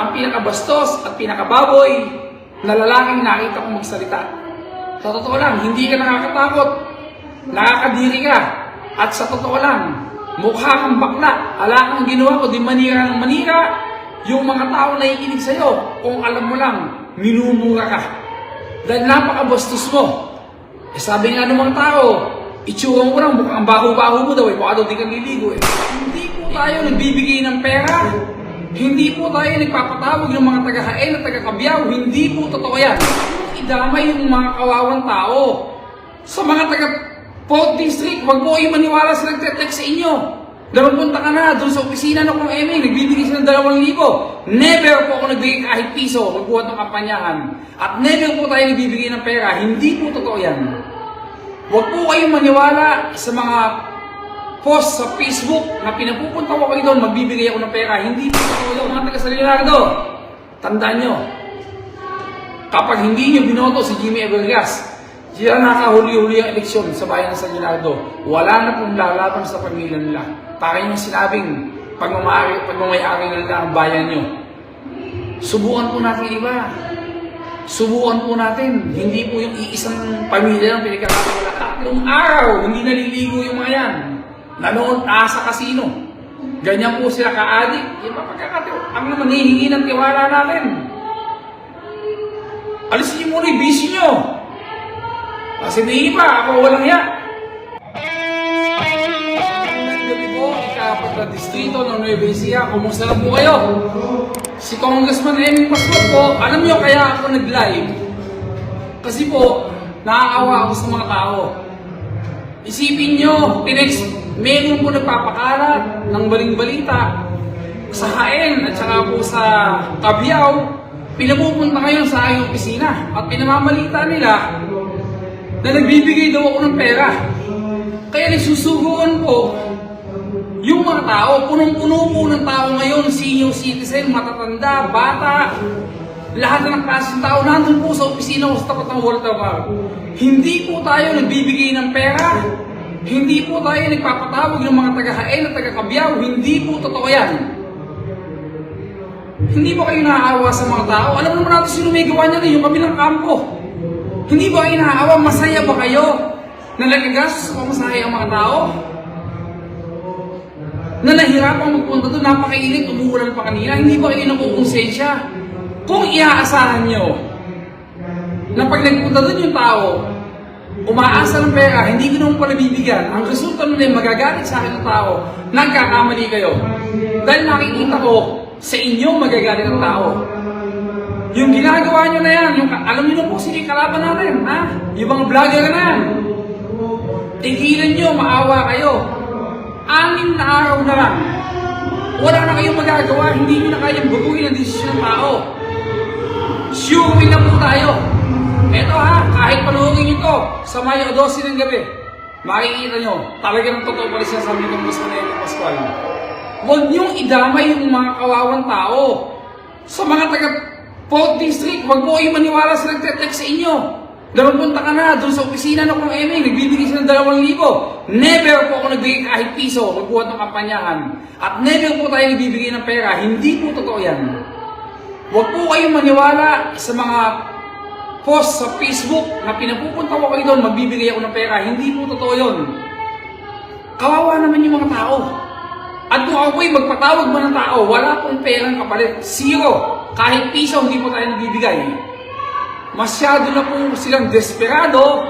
ang pinakabastos at pinakababoy na lalaking nakita kong magsalita. Sa totoo lang, hindi ka nakakatakot. Nakakadiri ka. At sa totoo lang, mukha kang bakla. Ala kang ginawa ko, di manira ng manira. Yung mga tao na ikinig sa'yo, kung alam mo lang, minumura ka. Dahil napakabastos mo. Sabi nga ng mga tao, itsura mo lang, mukhang baho-baho mo daw, baka daw di ka nililigo. Hindi po tayo nagbibigay ng pera. Hindi po tayo nagpapatawag ng mga taga-hain at taga-kabyaw. Hindi po totoo yan. Idamay yung mga kawawang tao. Sa mga taga-Port District, wag po kayo maniwala sa nagte-text sa inyo. Punta ka na doon sa opisina ng kong MA, nagbibigay sila ng 2,000. Never po ako nagbigay kahit piso magbuhat ng kampanyahan. At never po tayo nagbibigay ng pera. Hindi po totoo yan. Huwag po kayong maniwala sa mga post sa Facebook na pinapupunta ko kayo doon, magbibigay ako ng pera. Hindi po totoo yun, mga taga-San Leonardo. Tandaan nyo, kapag hindi nyo binoto si Jimmy Evergas, siya nakahuli-huli ang eleksyon sa bayan ng San Leonardo, wala na pong lalaban sa pamilya nila. Para yung sinabing pagmamayari na nila ang bayan nyo. Subukan po natin iba. Subukan po natin. Hindi po yung iisang pamilya ng pinagkakawala. Tatlong araw, hindi naliligo yung mga yan. Nanoon sa kasino. Ganyan po sila ka-addict. Ang naman hihingi ng tiwala natin. Alisin niyo muna yung busy nyo. Kasi hindi pa, ako walang yan. Gabi po, ikapat na distrito ng Nueva Ecija. Kumusta na po kayo? Si Congressman Eming Pascual po, alam nyo kaya ako nag-live? Kasi po, naaawa ako sa mga tao. Isipin nyo, meron po nagpapakalat ng baling-balita sa Hain at saka po sa Cabiao. Pinapupunta ngayon sa aking opisina at pinamamalita nila na nagbibigay daw ako ng pera. Kaya nagsusuguan po yung mga tao, punong-puno po ng tao ngayon, senior citizen, matatanda, bata, lahat ng klaseng tao nandun po sa opisina o sa tapat ng Walter Bar. Hindi po tayo nagbibigay ng pera. Hindi po tayo nagpapatawag ng mga taga-hain at taga-kabyaw. Hindi po totoo yan. Hindi ba kayo naaawa sa mga tao? Alam naman natin sino may gawa niya yung kabilang kampo. Hindi ba kayo naaawa? Masaya ba kayo na nagagastos sa pamasahe ang mga tao? Na nahirapang magpunta doon, napakainit, umuulan pa kanina, hindi ba kayo nakukonsensya? Kung iaasahan nyo na pag nagpunta doon yung tao, umaasa ng pera, hindi ko naman pala bibigyan, ang resulta nun ay magagalit sa akin ng tao, nagkakamali kayo. Dahil nakikita ko, sa inyo magagalit ang tao. Yung ginagawa nyo na yan, yung, alam nyo na po sino yung kalaban natin, ha? Yung mga vlogger na yan. Tigilan nyo, maawa kayo. 6 na araw na lang. Wala na kayong magagawa, hindi nyo na kayang bubuhin ang desisyon ng tao. Sure na po tayo. Eto ha, kahit panuhugin nyo to, sa Mayo 12 ng gabi, makikita nyo, talagang totoo pala siya sa mga Congressman Eming Pascual. Huwag nyong idamay yung mga kawawang tao. Sa mga taga-Port District, huwag po kayong maniwala sa nagte-text sa inyo. Punta ka na doon sa opisina ng kong MA, nagbibigay sila ng 2,000. Never po ako nagbigay kahit piso magbuhat ng kampanyahan. At never po tayo nagbibigay ng pera. Hindi po totoo yan. Huwag po kayong maniwala sa mga post sa Facebook na pinapupunta ko kayo doon, magbibigay ako ng pera. Hindi po totoo yun. Kawawa naman yung mga tao. At kung ako'y magpatawag mo ng tao, wala pong perang kapalit. Zero. Kahit piso, hindi po tayo nagbibigay. Masyado na po silang desperado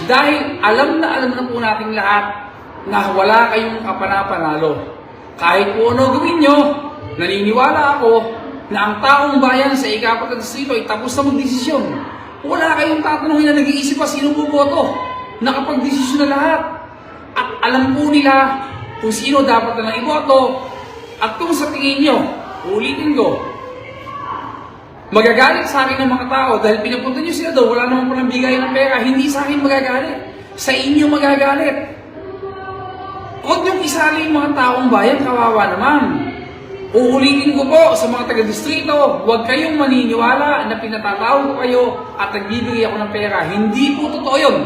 dahil alam na po natin lahat na wala kayong kapanapanalo. Kahit po ano gawin nyo, naniniwala ako na ang taong bayan sa ikapat na distrito ay tapos na magdesisyon. Wala kayong tatanungin na nag-iisip pa sino buboto. Nakapag-desisyon na lahat. At alam po nila kung sino dapat na iboto. At kung sa tingin nyo, ulitin ko, magagalit sa akin ng mga tao dahil pinapunta nyo sila daw, wala naman palang bigay ng pera, hindi sa akin magagalit. Sa inyo magagalit. Huwag niyong isali yung mga taong bayan, kawawa naman. Uulitin ko po sa mga taga-distrito, huwag kayong maniniwala na pinatatawag ko kayo at nagbibigay ako ng pera. Hindi po totoo yun.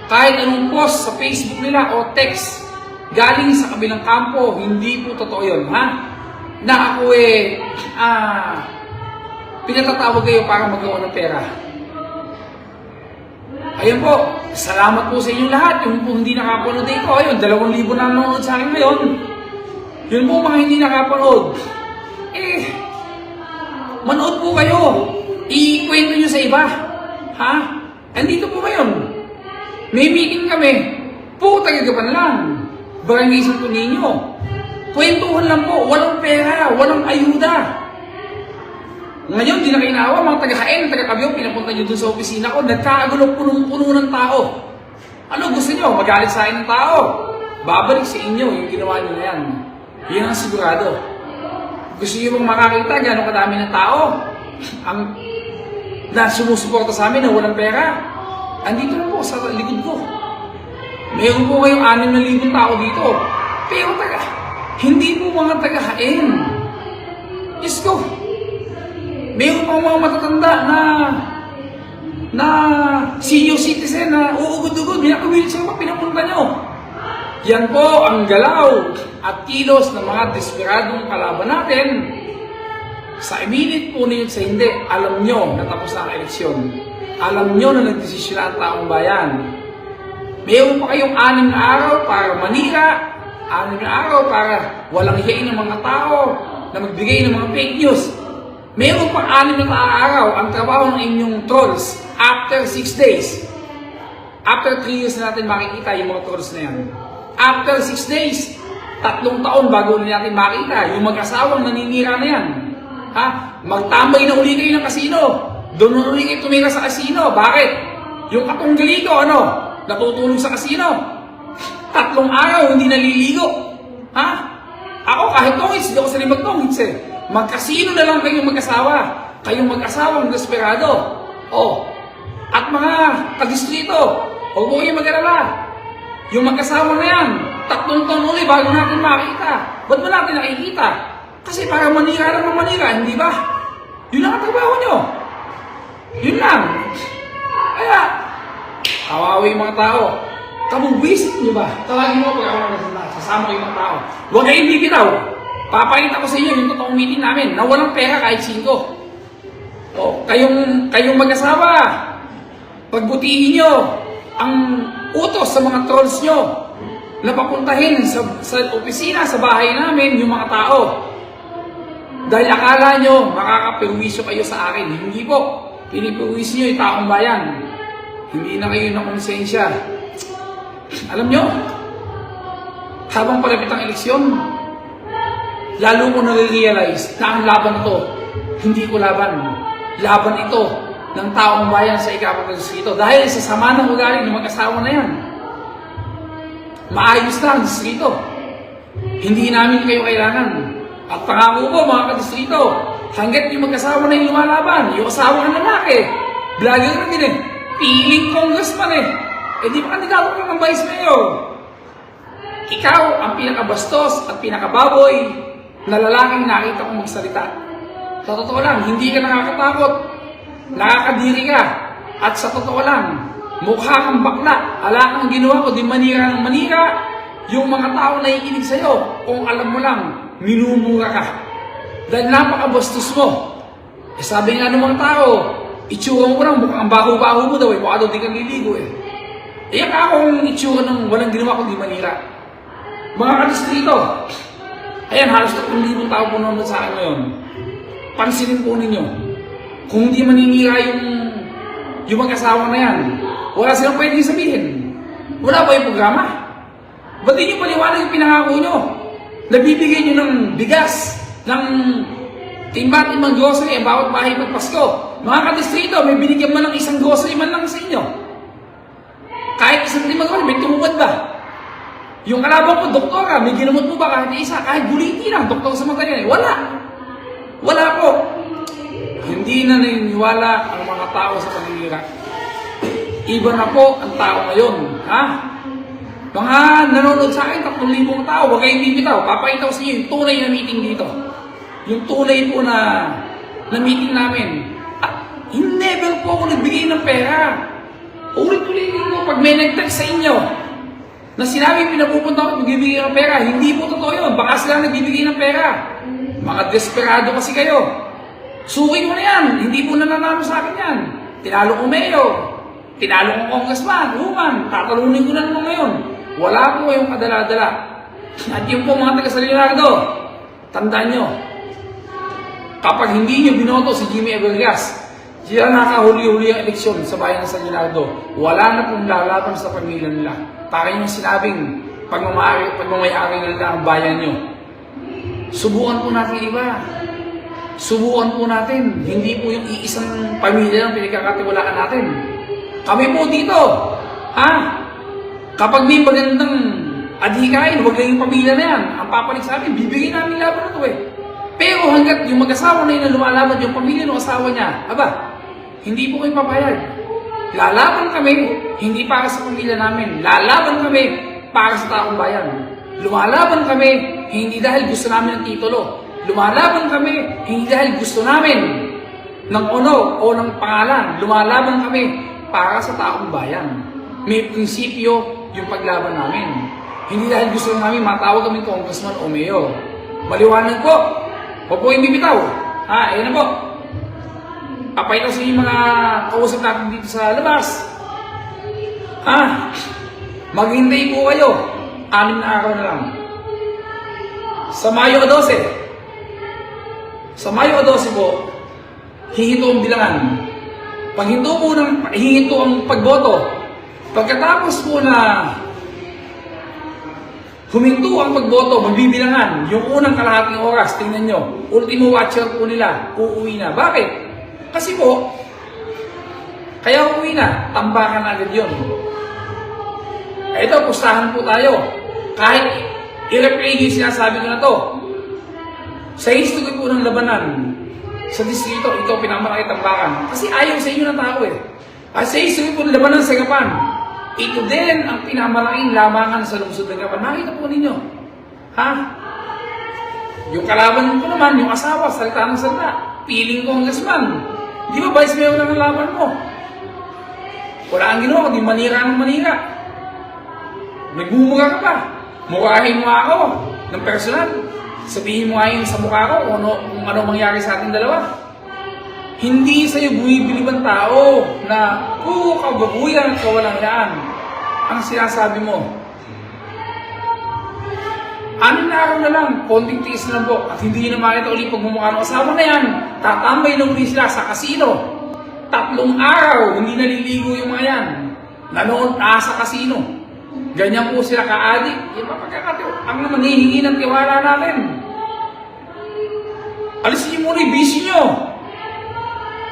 Kahit anong post sa Facebook nila o text galing sa kabilang kampo, hindi po totoo yun, ha? Na ako pinatatawag kayo para magkaroon ng pera. Ayun po, salamat po sa inyong lahat. Yung po hindi nakapanood dito, ayun, 2,000 na nanonood sa akin ngayon. Yun po mga hindi nakapanood. Manood po kayo. Ikwento nyo sa iba. Ha? Andito po ngayon. May meeting kami. Puro taga-gapan lang. Barangay Santo Niño. Kwentuhan lang po. Walang pera. Walang ayuda. Ngayon, di na kayo naawa. Mga taga-kain, taga-kabyo, pinapunta nyo dun sa opisina ko. Nagkakagulo punong-puno ng tao. Ano gusto nyo? Magalit sa akin ng tao. Babalik sa inyo yung ginawa nyo na yan. Yan ang sigurado. Gusto nyo bang makakita gano'ng kadami ng tao na sumusuporta sa amin na walang pera? Andito na po sa likod ko. Mayroon po kayong 6,000 tao dito. Pero hindi po mga taga-hain. Diyos ko. Mayroon pang mga matatanda na senior citizen na uugod-ugod. Minakawheelchair pa pinapunta nyo. Yan po ang galaw at kilos ng mga desperadong kalaban natin. Sa iminit po ninyo sa hindi, alam nyo na tapos na ang eleksyon. Alam nyo na nagdesisyon ang taong bayan. Mayroon pa kayong 6 na araw para manira, 6 na araw para walang hiyain ng mga tao na magbigay ng mga fake news. Mayroon pa 6 na araw ang trabaho ng inyong trolls after 6 days. After 3 years na natin makikita yung mga trolls na yan. After 6 days, 3 taon bago na natin makita yung mag-asawang naninira na yan. Ha? Magtambay na uli kayo ng kasino. Doon na uli kayo tumira sa kasino. Bakit? Yung katunggali ko, natutulog sa kasino. 3 araw, hindi naliligo. Ha? Ako kahit tongits, hindi ako sanay mag-tongits eh. Magkasino na lang kayong mag-asawa. Kayong mag-asawang desperado. At mga kadistrito, huwag mo kayong mag-alala. Yung mag-asawa na yan, 3 taon uli bago natin makita. Ba't ba natin nakikita? Kasi para manira lang ng manira, hindi ba? Yun ang trabaho nyo. Yun lang. Kaya, kawawa yung mga tao. Kabubwisit nyo ba? Tawagin mo pag ako sasama yung mga tao. Huwag kayong bibitaw. Papakita ko sa inyo yung totoong meeting namin na walang pera kahit 5. Kayong mag-asawa, pagbutihin nyo ang utos sa mga trolls nyo na papuntahin sa opisina, sa bahay namin, yung mga tao. Dahil akala nyo, makakaperwisyo kayo sa akin. Hindi po. Piniperwisyo nyo yung taong bayan. Hindi na kayo na konsensya. Alam nyo, habang palapit ang eleksyon, lalo ko nare-realize na ang laban na to, hindi ko laban. Laban ito ng taong bayan sa ika-distrito. Dahil sa sama ng ugali ng mag-asawa na yan. Maayos na ang distrito. Hindi namin kayo kailangan. At pangako ko mga kadistrito, hanggat yung mag-asawa na yung lumalaban, yung asawa ng lalaki, vlogger na din piling congressman di ba kandidato ka ng vice mayor? Ikaw ang pinakabastos at pinakababoy na lalaking nakita kong magsalita. Sa totoo lang, hindi ka nakakatakot. Nakakadiri ka. At sa totoo lang, mukha kang bakla. Ala kang ginawa ko, di manira ng manira. Yung mga tao na ikinig sa'yo, kung alam mo lang, minumura ka. Dahil napakabastos mo. Sabi nga ng mga tao, itsura mo lang, mukhang baho-baho mo daw mukha daw di kang liligo Iyak akong itsura ng walang ginawa kundi manira. Mga kadistrito, ayan, halos 3,000 tao po naman sa akin ngayon. Pansinin po ninyo, kung hindi maninira yung mag-asawa na yan, wala silang pwedeng sabihin. Wala ba yung programa? Ba't di nyo paliwanag yung pinangako nyo? Nabibigay nyo ng bigas, ng timba-timbang grocery, bawat bahay magpasko. Mga kadistrito, may binigyan man ng isang grocery man lang sa inyo. Kahit isang timbang grocery, may tumupad ba? Yung kalaban ko, doktora, may ginamot mo ba kahit isa? Kahit guliti lang, doktor sa mga ganyan. Wala. Wala po. Hindi na naniniwala ang mga tao sa paninira. Iba na po ang tao ngayon. Ha? Mga nanonood sa akin, 3,000 tao, huwag kayong bibitaw. Papakita ko sa inyo yung tunay na meeting dito. Yung tunay po na meeting namin. At never po ako nagbigay ng pera. Ulit-ulitin ko, pag may nag-text sa inyo, na sinabi pinapupunta ako nagbibigay ng pera, hindi po totoo yun. Baka sila nagbibigay ng pera. Mga desperado kasi kayo. Suki ko na yan. Hindi po nananalo sa akin yan. Tinalo ko mayor. Tinalo ko congressman, woman. Tatalunin ko na naman ngayon. Wala po kayong kadala-dala. At yung po mga taga San Leonardo, tandaan nyo, kapag hindi nyo binoto si Jimmy Abelgas, sila nakahuli-huli ang eleksyon sa bayan ng San Leonardo, wala na pong lalaban sa pamilya nila. Para yung sinabing pagmamayari nila ang bayan nyo. Subukan po natin iba. Subukan po natin. Hindi po yung iisang pamilya lang pinagkakatiwalaan natin. Kami po dito. Kapag may magandang adhikain, huwag lang yung pamilya na yan. Ang papalig sa amin, bibigyan namin laban na ito eh. Pero hanggat yung mag-asawa na yun na lumalaban yung pamilya ng asawa niya, hindi po kayo papayag. Lalaban kami, hindi para sa pamilya namin. Lalaban kami para sa taong bayan. Lumalaban kami, hindi dahil gusto namin ng titulo. Lumalaban kami, hindi dahil gusto namin ng honor o ng pangalan. Lumalaban kami para sa taong bayan. May prinsipyo yung paglaban namin. Hindi dahil gusto namin matawag kami congressman o mayor. Maliwanag po. Huwag po yung bibitaw. Ayan na po. Papayta sa yung mga kausap natin dito sa labas. Maghintay po kayo. 6 na araw na lang. Sa Mayo 12. Sa Mayo 12 po, hihinto ang bilangan. Pag hihinto ang pagboto. Pagkatapos po na huminto ang pagboto, magbibilangan. Yung unang kalahating oras, tingnan nyo, ultimo watcher po nila, uuwi na. Bakit? Kasi po, kaya uuwi na, tambakan agad yun. Ito, pustahan po tayo. Kahit i-replay yung sinasabi ko na to, sa history po ng labanan, sa distrito, ito pinakamalaki tambakan. Kasi ayaw sa inyo ng tao eh. At sa history po ng labanan sa Gapan, ito din ang pinakamalaking lamangan sa lungsod ng Gapan. Nakita po ninyo. Yung kalaban ko naman, yung asawa, salita ng salita. Piling congressman. Di ba vice mayor lang ang laban mo? Wala ang ginawa, di manira ng manira. Nagbumuga ka pa. Mukhahin mo ako ng personal. Sabihin mo ngayon sa mukha ko kung ano mangyari sa ating dalawa. Hindi sa'yo bumibilib ang tao na puro kababuyan at kawalang yaan ang sinasabi mo. 6 na araw na lang, konting tiis na lang po, at hindi na makita ulit pagmumukha ng asawa na yan. Tatambay na ulit sila sa kasino. 3 araw, hindi naliligo yung mga yan. Nanoon sa kasino. Ganyan po sila ka-adik. Ang manihingi ng tiwala natin. Alisin niyo muna yung busy nyo.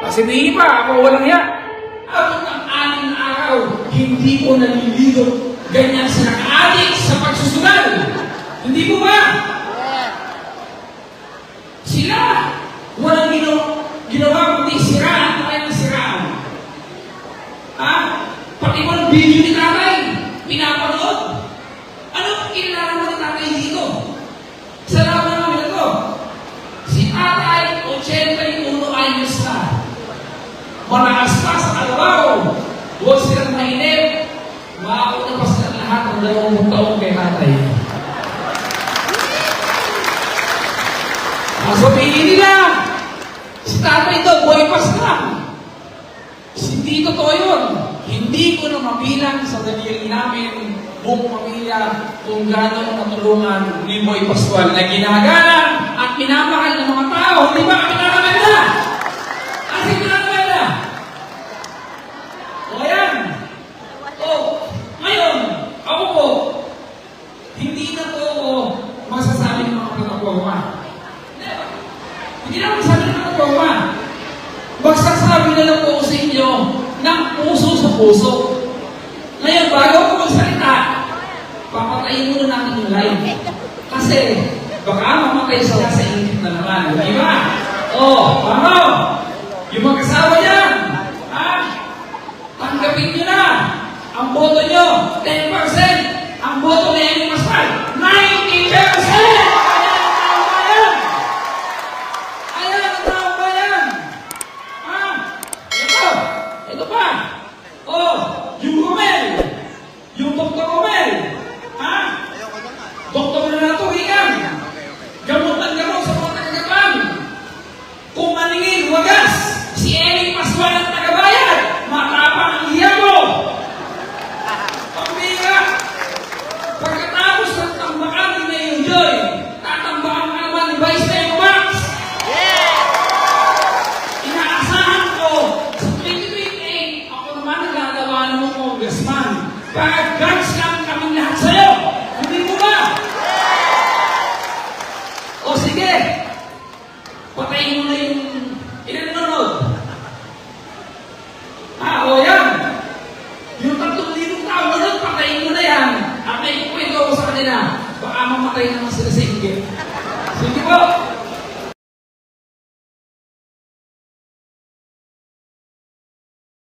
Kasi di ba, ako walang yan. Ang 6 araw, hindi ko naliligo. Ganyan sila ka-adik sa pagsusugal. Hindi po ba? Sila, walang ginawa kundi siraan tayo ng siraan. Pati mo ng video ni tatay, pinapanood. Ano ang kinilala mo ni tatay dito? Sa laban namin ito. Si tatay, 81 anyos na. Malakas pa sa kalabaw. Huwag silang mainip. Makauna pa sila lahat ng 20 taong kay tatay. Sabihin nila, si tatay daw, buhay pas lang. Hindi totoo yun. Hindi ko na mabilang sa daliri namin, buong pamilya, kung gano'ng natulungan ni Boy Pascual na ginagalang at minamahal ng mga tao. Hindi ba kami nakaganda? Kasi pinakaganda. O ayan. Ngayon, ako po, hindi na po masasabi ng mga pagkakuha. Hindi na magsasabi ng mga pagkakuha. Magsasabi na lang po sa inyo ng puso sa puso. Ngayon, bago ako magsalita, papatayin muna natin yung live. Kasi, baka mamatay sila sa init na naman. Di ba? Paano? Yung mag-asawa yan, tanggapin nyo na. Ang boto nyo, 10%. Ang boto na yan yung mas mahal, 90%! Yung Romel, yung Dr. Romel, Dr. na natuhingan, gamot ng gamot sa mga tagagapan. Kung maningin tingin, wagas! Si Eric Pascual ang tagabayan! Matapang ang hiya mo! Pambira! Pagkatapos ng tambakan ni Mayor Joy, tatambakan ka naman ni Vice Mayor Max! Inaasahan ko, sa 2028, ako naman ang lalawanan mo, Congressman. Pag-guards lang kami lahat sa'yo! Hindi mo ba? O sige, patayin mo na yung inanunod. O yan. Yung 3,000 tao nunod, patayin mo na yan. At may kukwento ko sa kanila, baka mamatay naman sila sa inggit. Sige po.